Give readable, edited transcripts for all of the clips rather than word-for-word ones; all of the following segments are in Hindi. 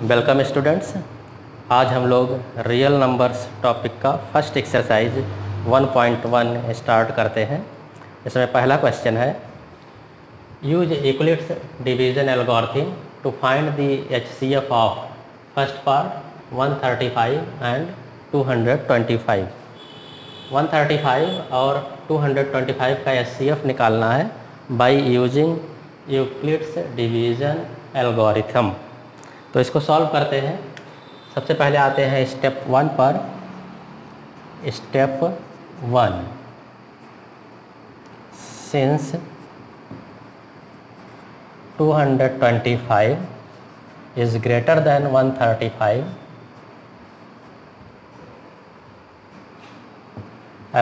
Welcome students. आज हम लोग रियल नंबर्स टॉपिक का फर्स्ट एक्सरसाइज 1.1 स्टार्ट करते हैं। इसमें पहला क्वेश्चन है, use Euclid's division algorithm to find the HCF of first part 135 and 225। 135 और 225 का एचसीएफ निकालना है by using Euclid's division algorithm. तो इसको सॉल्व करते हैं। सबसे पहले आते हैं स्टेप 1 पर। Step 1, since 225 is greater than 135,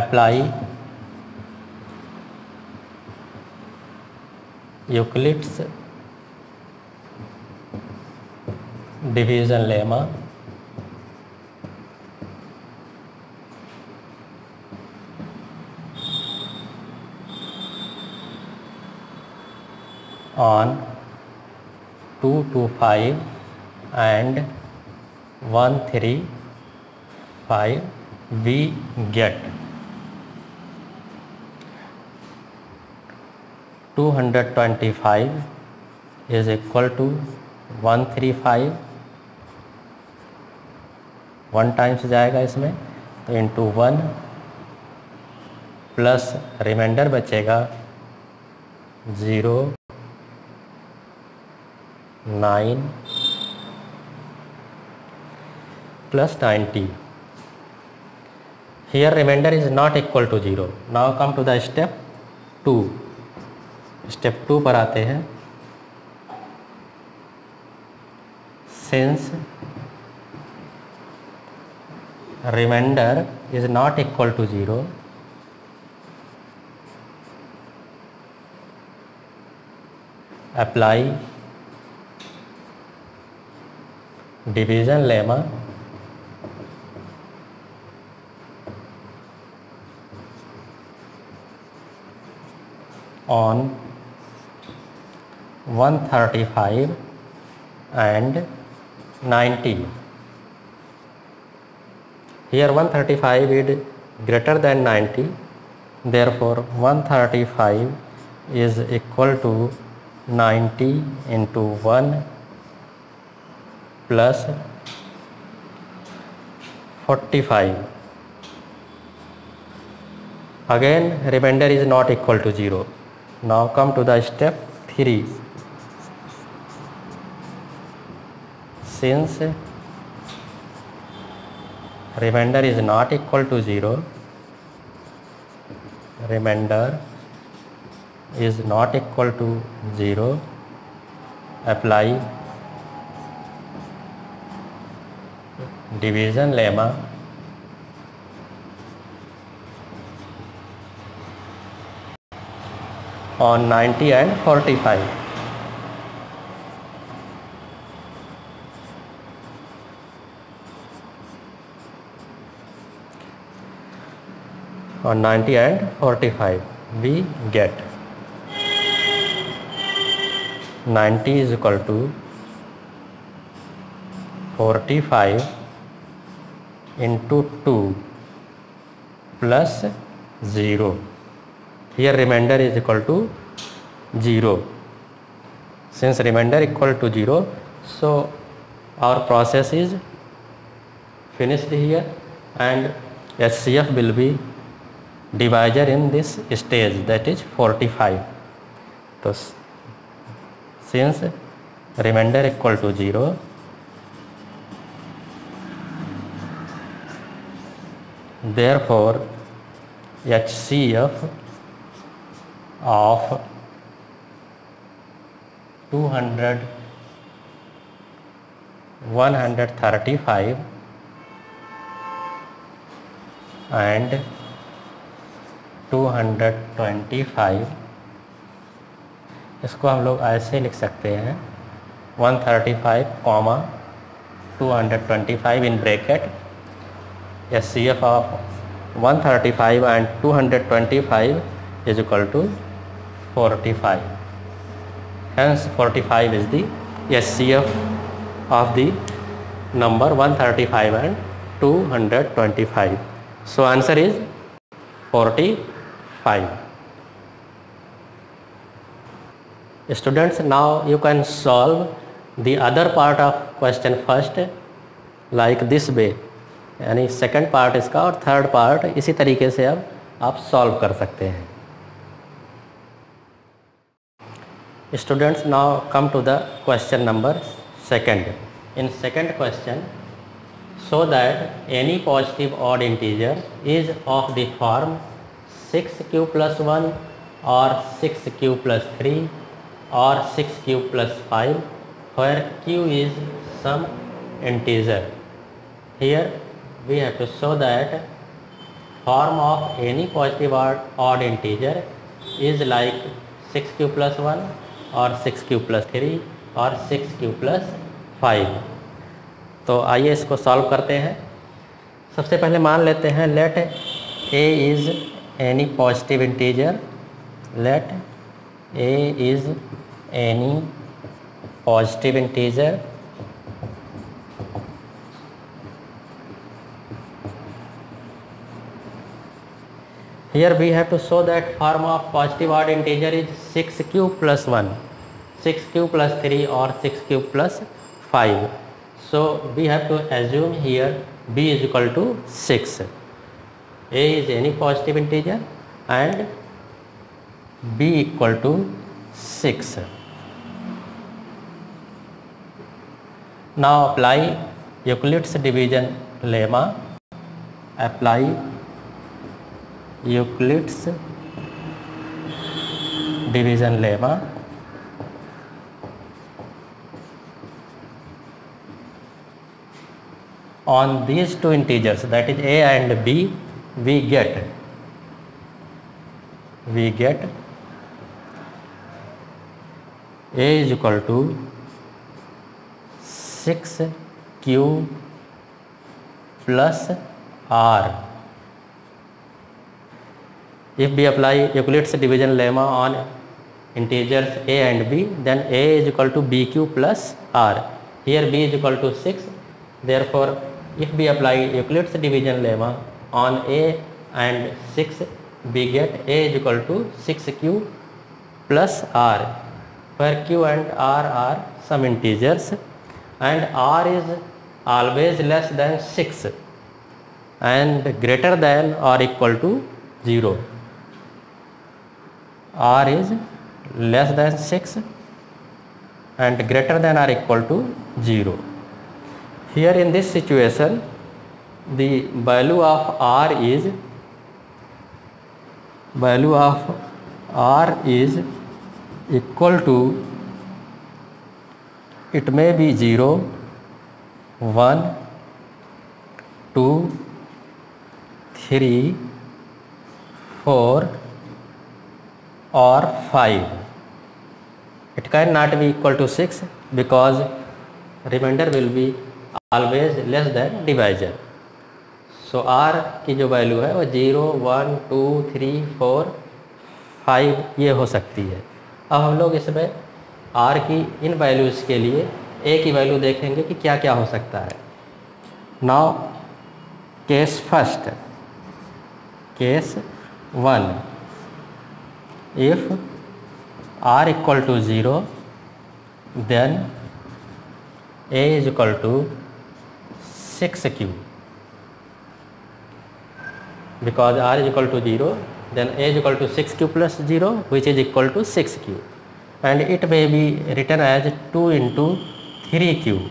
apply Euclid's division lemma on 225 and 135, we get 225 is equal to 135, 1 times जाएगा इसमें, तो इंटू 1 प्लस रिमाइंडर बचेगा 0, 9 plus 90। Here remainder is not equal to 0. Now come to the step 2. Step 2 पर आते हैं। Since remainder is not equal to 0, apply division lemma on 135 and 90. Here 135 is greater than 90, therefore 135 is equal to 90 into 1 plus 45. Again remainder is not equal to 0. Now come to the step 3. Since remainder is not equal to 0, remainder is not equal to 0, apply division lemma on 90 and 45. On 90 and 45 we get 90 is equal to 45 into 2 plus 0. Here remainder is equal to 0. Since remainder equal to 0, so our process is finished here, and HCF will be divisor in this stage, that is 45. So since remainder equal to 0, therefore HCF of 200, 135 and 225, इसको हम लोग ऐसे लिख सकते हैं 135, 225 in bracket, HCF of 135 and 225 is equal to 45. Hence 45 is the HCF of the number 135 and 225. So answer is 45. Students, now you can solve the other part of question first like this way, यानी सेकंड पार्ट इसका और थर्ड पार्ट इसी तरीके से अब आप सॉल्व कर सकते हैं. Students, now come to the question number second. In second question, show that any positive odd integer is of the form 6q plus 1 or 6q plus 3 or 6q plus 5 where q is some integer. Here we have to show that form of any positive odd integer is like 6q plus 1 और 6q plus 3 और 6q plus 5. तो आइए इसको सॉल्व करते हैं. सबसे पहले मान लेते हैं let a is any positive integer. Let a is any positive integer Here we have to show that form of positive odd integer is 6q plus 1, 6q plus 3 or 6q plus 5. So we have to assume here b is equal to 6. A is any positive integer and b equal to 6. Now apply Euclid's division lemma. Apply Euclid's division lemma. On these two integers, that is a and b, we get a is equal to 6q plus r. If we apply Euclid's division lemma on integers a and b, then a is equal to bq plus r. Here b is equal to 6. Therefore, if we apply Euclid's division lemma on a and 6, we get a is equal to 6q plus r, where q and r are some integers and r is always less than 6 and greater than or equal to 0. R is less than 6 and greater than or equal to 0. Here in this situation, the value of R is equal to, it may be 0, 1, 2, 3, 4 or 5. It cannot be equal to 6 because remainder will be always less than divisor. So R की जो वैल्यू है वो 0, 1, 2, 3, 4, 5 ये हो सकती है. अब हम लोग इसमें R की इन वैल्यूज़ के लिए A की वैल्यू देखेंगे कि क्या क्या हो सकता है. Now case first, case 1. If r equal to 0, then a is equal to 6q. Because r is equal to 0, then a is equal to 6q plus 0, which is equal to 6q. And it may be written as 2 into 3q.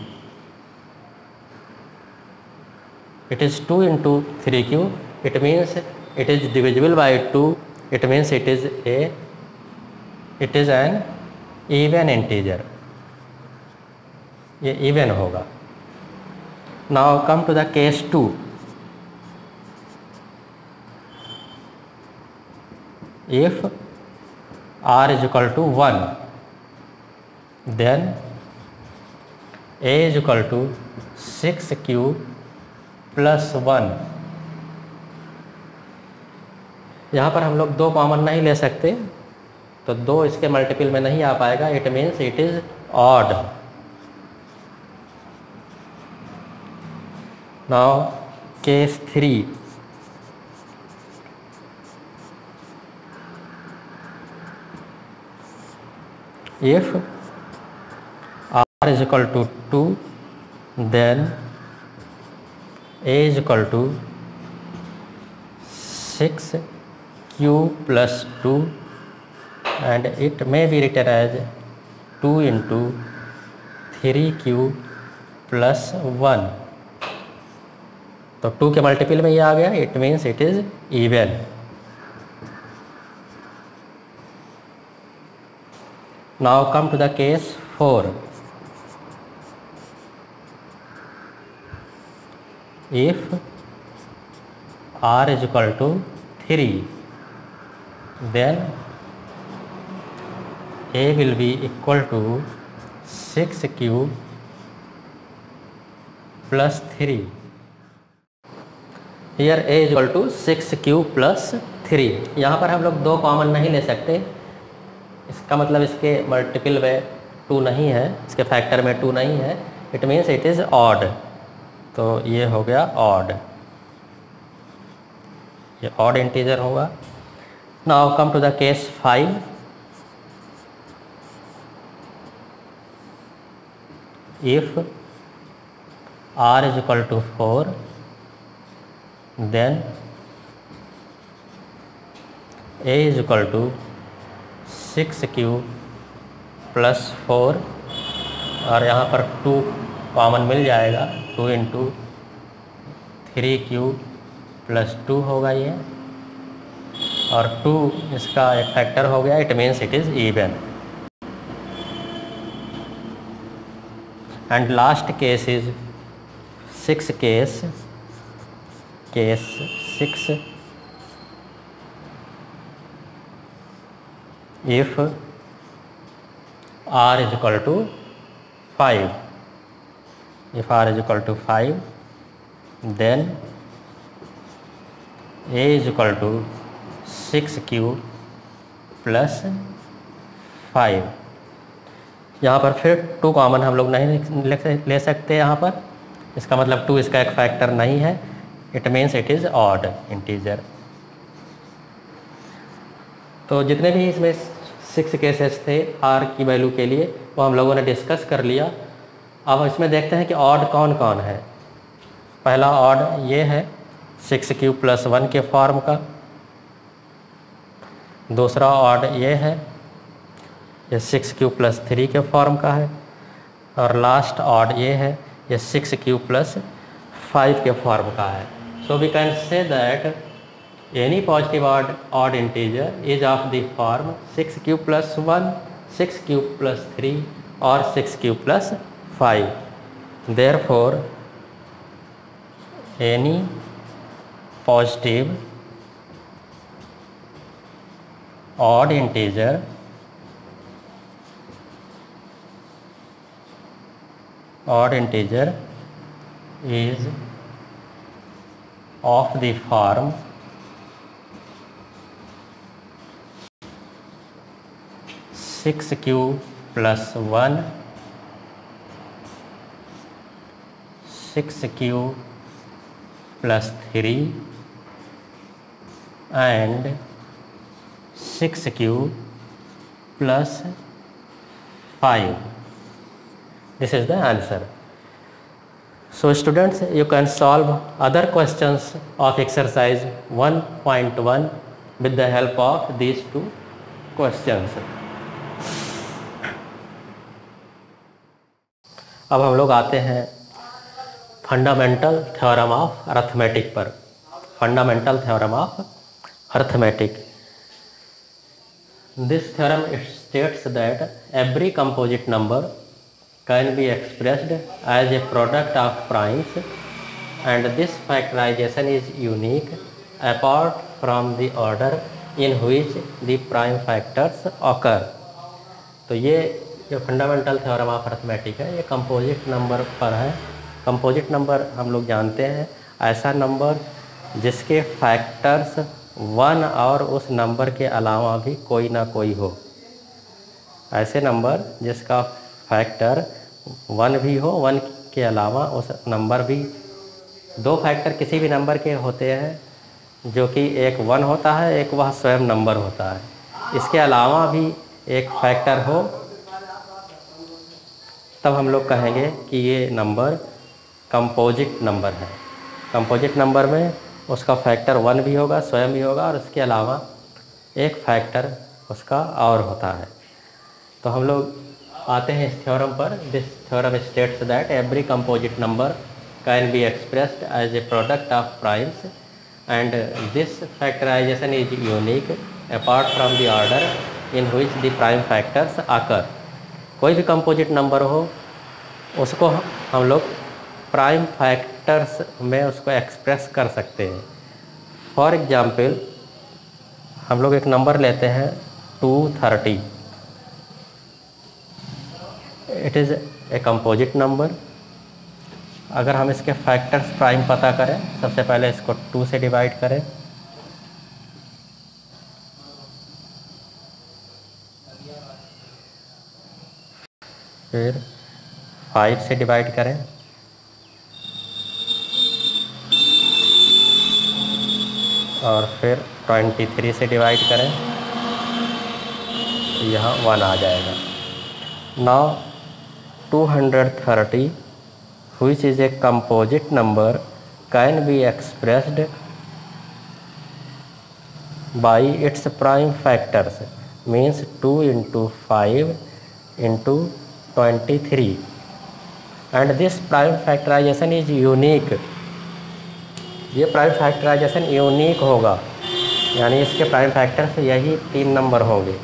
It is 2 into 3q. It means it is divisible by 2. It means it is an even integer. ये even होगा. Now come to the case 2. If r is equal to 1, then a is equal to 6q plus 1. यहाँ पर हम लोग 2 कॉमन नहीं ले सकते, तो 2 इसके मल्टीपल में नहीं आ पाएगा. It means it is odd. Now case 3, if r is equal to 2, then a is equal to 6q plus 2, and it may be written as 2 into 3q plus 1. तो 2 के मल्टीपल में ये आ गया, it means it is even. Now come to the case 4. If r is equal to 3, then a will be equal to 6q plus 3. Here a is equal to 6q plus 3. यहाँ पर हम लोग 2 कॉमन नहीं ले सकते, इसका मतलब इसके मल्टीपल में 2 नहीं है, इसके फैक्टर में 2 नहीं है, it means it is odd. तो ये हो गया ऑड, ये ऑड इंटीजर होगा. Now come to the case 5. If r is equal to 4, then a is equal to 6q plus 4, और यहाँ पर 2 कॉमन मिल जाएगा, 2 इंटू 3q प्लस 2 होगा ये, और 2 इसका एक फैक्टर हो गया, it means it is even. And last case is 6 case 6. If r is equal to 5, if r is equal to 5, then a is equal to 6q plus 5. यहाँ पर फिर 2 कॉमन हम लोग नहीं ले सकते यहाँ पर, इसका मतलब 2 इसका एक फैक्टर नहीं है, it means it is odd integer. तो जितने भी इसमें 6 केसेस थे r की वैल्यू के लिए वो हम लोगों ने डिस्कस कर लिया. अब इसमें देखते हैं कि ऑड कौन कौन है. पहला ऑड ये है 6q plus 1 के फॉर्म का. दूसरा ऑड ये है, ये 6q plus 3 के फॉर्म का है. और लास्ट ऑड ये है, ये 6q plus 5 के फॉर्म का है. So we can say that any positive odd integer is of the form 6q plus 1, 6q plus 3 or 6q plus 5. Therefore, any positive odd integer is of the form 6q plus 1, 6q plus 3 and 6q plus 5. This is the answer. So students, you can solve other questions of exercise 1.1 with the help of these 2 questions. अब हम लोग आते हैं फंडामेंटल थ्योरम ऑफ अरिथमेटिक पर. Fundamental theorem of arithmetic. This theorem states that every composite number can be expressed as a product of primes, and this factorization is unique apart from the order in which the prime factors occur. तो ये जो फंडामेंटल थ्योरम ऑफ अरिथमेटिक है ये कंपोजिट नंबर पर है. कंपोजिट नंबर हम लोग जानते हैं ऐसा नंबर जिसके फैक्टर्स 1 और उस नंबर के अलावा भी कोई ना कोई हो. ऐसे नंबर जिसका फैक्टर 1 भी हो, 1 के अलावा उस नंबर भी दो फैक्टर किसी भी नंबर के होते हैं जो कि एक 1 होता है, एक वह स्वयं नंबर होता है। इसके अलावा भी एक फैक्टर हो तब हम लोग कहेंगे कि ये नंबर कंपोजिट नंबर है। कंपोजिट नंबर में उसका फैक्टर 1 भी होगा, स्वयं भी होगा, और उसके अलावा एक फैक्टर उसका और होता है। तो हम लोग आते हैं इस थ्योरम पर। This theorem states that every composite number can be expressed as a product of primes and this factorization is unique apart from the order in which the prime factors occur. कोई भी कंपोजिट नंबर हो उसको हम लोग प्राइम फैक्टर्स में उसको एक्सप्रेस कर सकते हैं। फॉर एग्जाम्पल हम लोग एक नंबर लेते हैं 230। It is a composite number. अगर हम इसके फैक्टर्स प्राइम पता करें, सबसे पहले इसको 2 से डिवाइड करें, फिर 5 से डिवाइड करें, और फिर 23 से डिवाइड करें, यहाँ 1 आ जाएगा। Now 230 which is a composite number can be expressed by its prime factors, means 2 into 5 into 23, and this prime factorization is unique। ये प्राइम फैक्टराइजेशन यूनिक होगा, यानी इसके प्राइम फैक्टर्स यही 3 नंबर होंगे।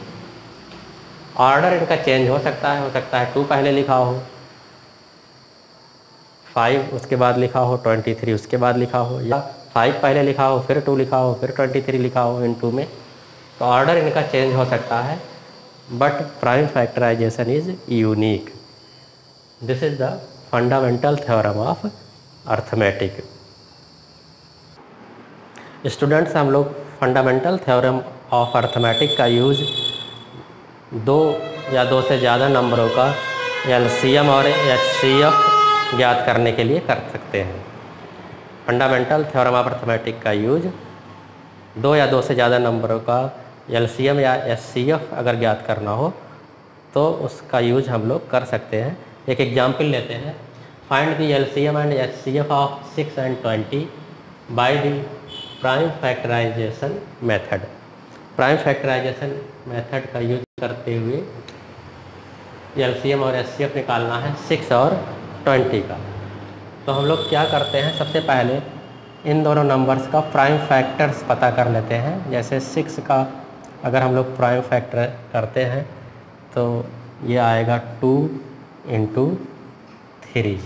ऑर्डर इनका चेंज हो सकता है 2 पहले लिखा हो, 5 उसके बाद लिखा हो, 23 उसके बाद लिखा हो, या 5 पहले लिखा हो फिर 2 लिखा हो फिर 23 लिखा हो इन 2 में। तो ऑर्डर इनका चेंज हो सकता है, but prime factorization is unique. This is the fundamental theorem of arithmetic. Students, हम लोग फंडामेंटल थ्योरम ऑफ अर्थमेटिक का यूज़ 2 या 2 से ज़्यादा नंबरों का एलसीएम और एचसीएफ ज्ञात करने के लिए कर सकते हैं। फंडामेंटल थ्योरम ऑफ अर्थमेटिक का यूज 2 या 2 से ज़्यादा नंबरों का एलसीएम या एचसीएफ अगर ज्ञात करना हो तो उसका यूज हम लोग कर सकते हैं। एक एग्जाम्पल लेते हैं। Find the LCM and HCF of 6 and 20 by the prime factorization method. Prime factorization method का यूज करते हुए एलसीएम और एचसीएफ निकालना है 6 और 20 का। तो हम लोग क्या करते हैं, सबसे पहले इन दोनों नंबर्स का प्राइम फैक्टर्स पता कर लेते हैं। जैसे 6 का अगर हम लोग प्राइम फैक्टर करते हैं तो ये आएगा 2 into 3।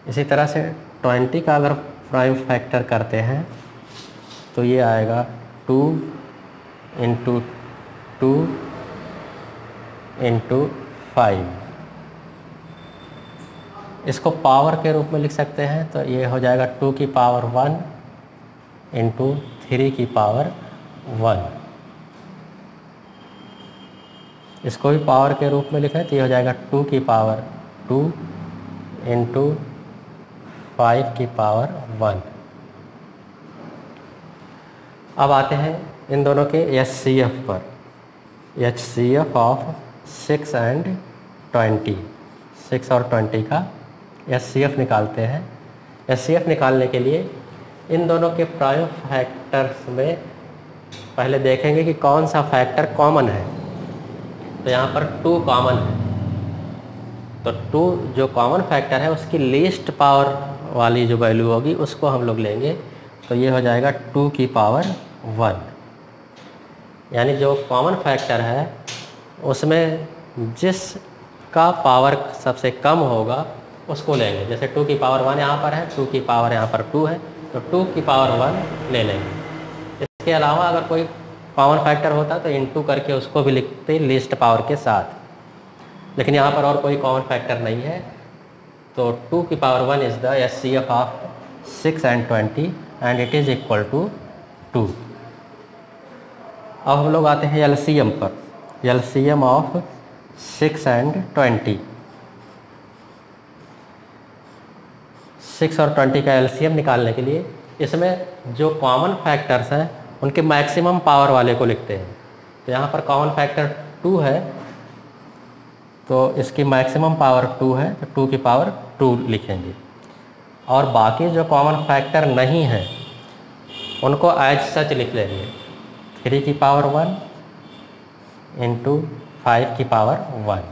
इसी तरह से 20 का अगर प्राइम फैक्टर करते हैं तो ये आएगा 2 into 2 into 5। इसको पावर के रूप में लिख सकते हैं, तो ये हो जाएगा 2 की पावर 1 into 3 की पावर 1। इसको भी पावर के रूप में लिखें तो ये हो जाएगा 2 की पावर 2 into 5 की पावर 1। अब आते हैं इन दोनों के एचसीएफ पर। एचसीएफ ऑफ 6 and 20, 6 और 20 का एचसीएफ निकालते हैं। एचसीएफ निकालने के लिए इन दोनों के प्राइम फैक्टर्स में पहले देखेंगे कि कौन सा फैक्टर कॉमन है। तो यहाँ पर 2 कॉमन है, तो 2 जो कॉमन फैक्टर है उसकी लीस्ट पावर वाली जो वैल्यू होगी उसको हम लोग लेंगे। तो ये हो जाएगा 2 की पावर 1, यानी जो कॉमन फैक्टर है उसमें जिसका पावर सबसे कम होगा उसको लेंगे। जैसे 2 की पावर 1 यहाँ पर है, 2 की पावर यहाँ पर 2 है, तो 2 की पावर 1 ले लेंगे। इसके अलावा अगर कोई कॉमन फैक्टर होता तो इनटू करके उसको भी लिखते लिस्ट पावर के साथ, लेकिन यहाँ पर और कोई कॉमन फैक्टर नहीं है। तो 2 की power 1 is the HCF of 6 and 20 and it is equal to 2। अब हम लोग आते हैं एलसीएम पर। LCM of 6 and 20। 6 और 20 का एलसीएम निकालने के लिए इसमें जो कॉमन फैक्टर्स हैं उनके मैक्सिमम पावर वाले को लिखते हैं। तो यहाँ पर कॉमन फैक्टर 2 है, तो इसकी मैक्सिमम पावर 2 है, तो 2 की पावर 2 लिखेंगे। और बाकी जो कॉमन फैक्टर नहीं है उनको एज सच लिख लेंगे, 3 की पावर 1 इंटू 5 की power 1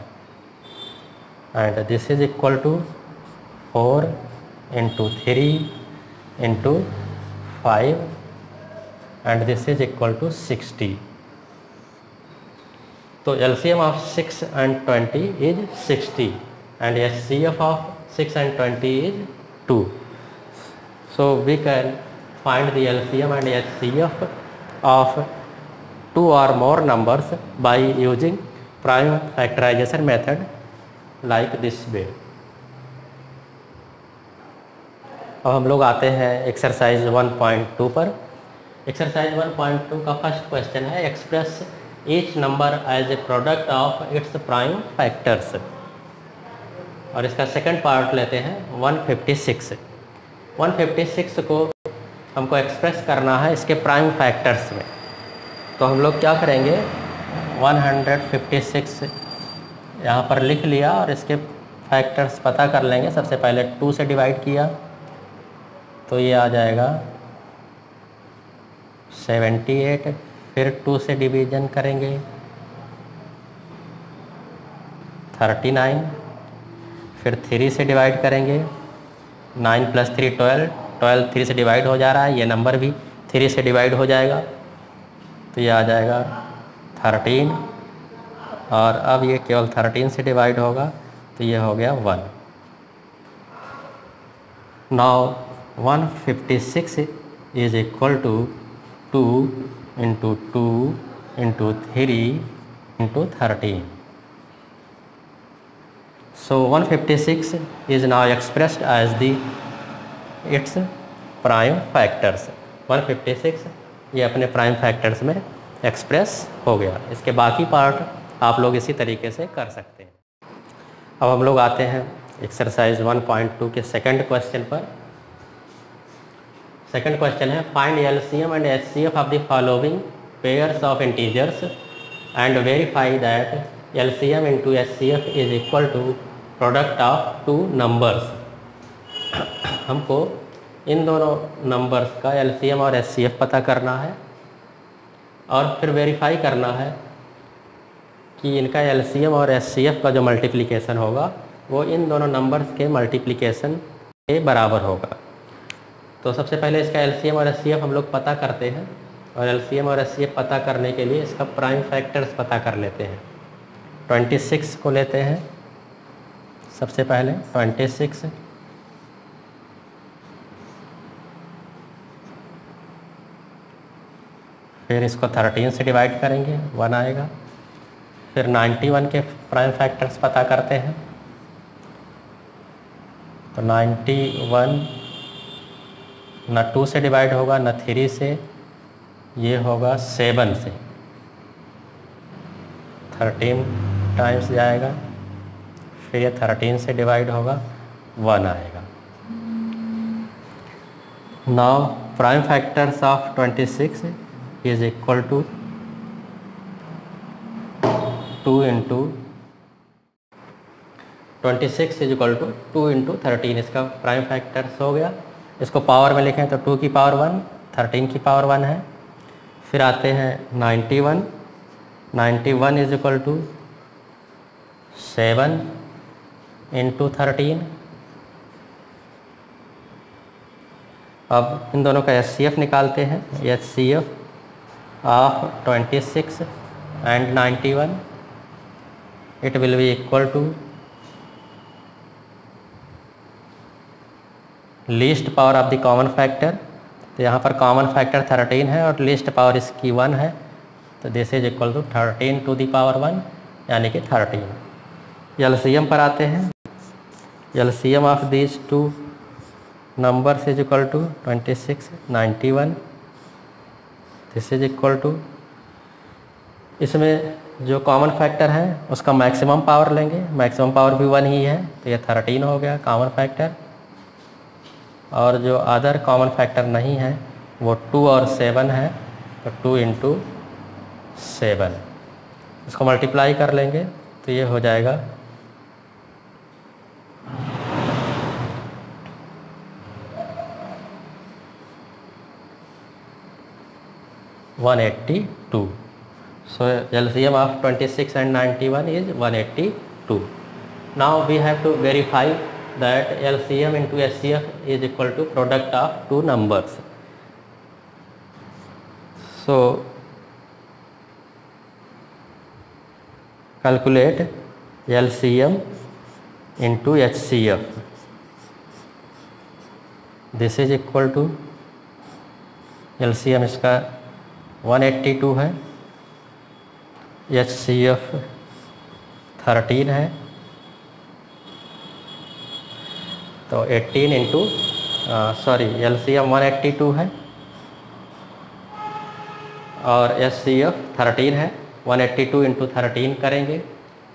and this is equal to 4 into 3 into 5 and this is equal to 60। तो LCM of 6 and 20 is 60 and HCF of 6 and 20 is 2. So we can find the LCM and HCF of 2 or more numbers by using prime factorization method like this way. अब हम लोग आते हैं एक्सरसाइज 1.2 पर। एक्सरसाइज 1.2 का फर्स्ट क्वेश्चन है, express each number as a product of its prime factors. और इसका सेकंड पार्ट लेते हैं 156। 156 को हमको एक्सप्रेस करना है इसके प्राइम फैक्टर्स में। तो हम लोग क्या करेंगे, 156 यहाँ पर लिख लिया और इसके फैक्टर्स पता कर लेंगे। सबसे पहले 2 से डिवाइड किया तो ये आ जाएगा 78, फिर 2 से डिवीजन करेंगे 39, फिर 3 से डिवाइड करेंगे 9 + 3 12, 12 3 से डिवाइड हो जा रहा है, ये नंबर भी 3 से डिवाइड हो जाएगा तो ये आ जाएगा 13, और अब ये केवल 13 से डिवाइड होगा तो ये हो गया 1। Now 156 is equal to 2 into 2 into 3 into 13। So 156 is now expressed as the its prime factors. 156 ये अपने प्राइम फैक्टर्स में एक्सप्रेस हो गया। इसके बाकी पार्ट आप लोग इसी तरीके से कर सकते हैं। अब हम लोग आते हैं एक्सरसाइज 1.2 के सेकंड क्वेश्चन पर। सेकंड क्वेश्चन है, find LCM and HCF of the following pairs of integers and verify that LCM into HCF is equal to product of 2 numbers. हमको इन दोनों नंबर्स का LCM और HCF पता करना है और फिर वेरीफाई करना है कि इनका LCM और HCF का जो मल्टीप्लिकेशन होगा वो इन दोनों नंबर्स के मल्टीप्लिकेशन के बराबर होगा। तो सबसे पहले इसका LCM और HCF हम लोग पता करते हैं, और LCM और HCF पता करने के लिए इसका प्राइम फैक्टर्स पता कर लेते हैं। 26 को लेते हैं सबसे पहले, 26 फिर इसको 13 से डिवाइड करेंगे 1 आएगा। फिर 91 के प्राइम फैक्टर्स पता करते हैं, तो 91 न 2 से डिवाइड होगा न 3 से, ये होगा 7 से, 13 टाइम्स जाएगा, फिर ये 13 से डिवाइड होगा 1 आएगा। Now prime factors of 26 is equal to 2 into 26 is equal to 2 into 13, इसका प्राइम फैक्टर्स हो गया। इसको पावर में लिखें तो 2 की पावर 1, 13 की पावर 1 है। फिर आते हैं 91, 91 इज इक्वल टू 7 इंटू 13। अब इन दोनों का HCF निकालते हैं, HCF of 26 and 91 it will be equal to least power of the common factor. तो यहाँ पर कॉमन फैक्टर 13 है और लीस्ट पावर इसकी 1 है, तो this is equal to 13 to the power 1 यानी कि 13। LCM पर आते हैं, LCM of these 2 numbers is equal to 26 91, this is equal to, इसमें जो कॉमन फैक्टर है उसका मैक्सिमम पावर लेंगे, मैक्सिमम पावर भी 1 ही है तो ये 13 हो गया कॉमन फैक्टर। और जो अदर कॉमन फैक्टर नहीं है वो 2 और 7 है, तो 2 इंटू 7 इसको मल्टीप्लाई कर लेंगे तो ये हो जाएगा 182. So LCM of 26 and 91 is 182. Now we have to verify that LCM into HCF is equal to product of two numbers. So calculate LCM into HCF. This is equal to LCM इसका 182 है, HCF 13 है, तो 18 इंटू LCM 182 है और HCF 13 है, 182 इंटू 13 करेंगे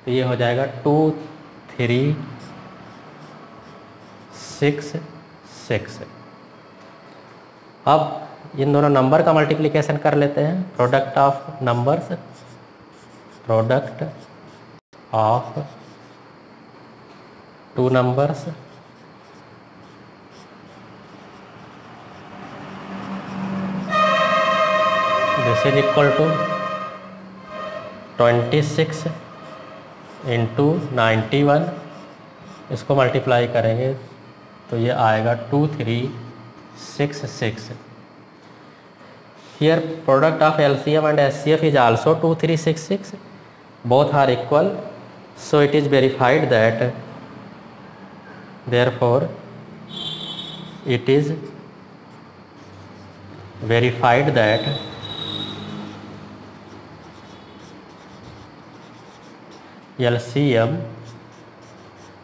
तो ये हो जाएगा 2366। अब इन दोनों नंबर का मल्टीप्लिकेशन कर लेते हैं। Product of numbers, product of two numbers this is equal to 26 into 91, इसको मल्टीप्लाई करेंगे तो ये आएगा 2366। Here product of LCM and HCF is also 2366. Both are equal, so it is verified that, therefore it is verified that LCM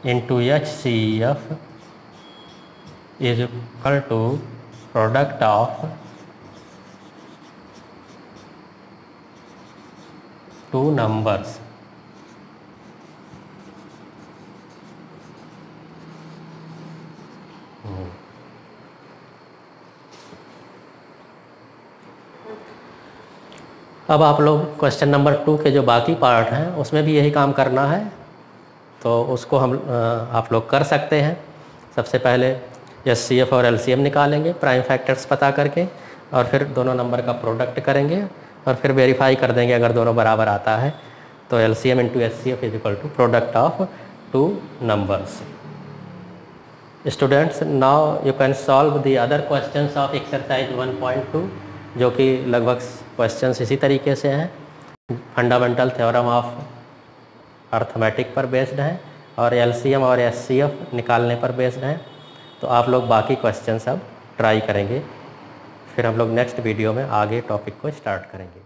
into HCF is equal to product of two numbers. अब आप लोग क्वेश्चन नंबर 2 के जो बाकी पार्ट हैं उसमें भी यही काम करना है, तो उसको हम आप लोग कर सकते हैं। सबसे पहले HCF और LCM निकालेंगे प्राइम फैक्टर्स पता करके, और फिर दोनों नंबर का प्रोडक्ट करेंगे और फिर वेरीफाई कर देंगे अगर दोनों बराबर आता है तो LCM into HCF is equal to product of two numbers. Students, now you can solve the other questions of exercise 1.2, जो कि लगभग क्वेश्चंस इसी तरीके से हैं, फंडामेंटल थ्योरम ऑफ अर्थमेटिक पर बेस्ड हैं और LCM और HCF निकालने पर बेस्ड हैं। तो आप लोग बाकी क्वेश्चंस अब ट्राई करेंगे, फिर हम लोग नेक्स्ट वीडियो में आगे टॉपिक को स्टार्ट करेंगे।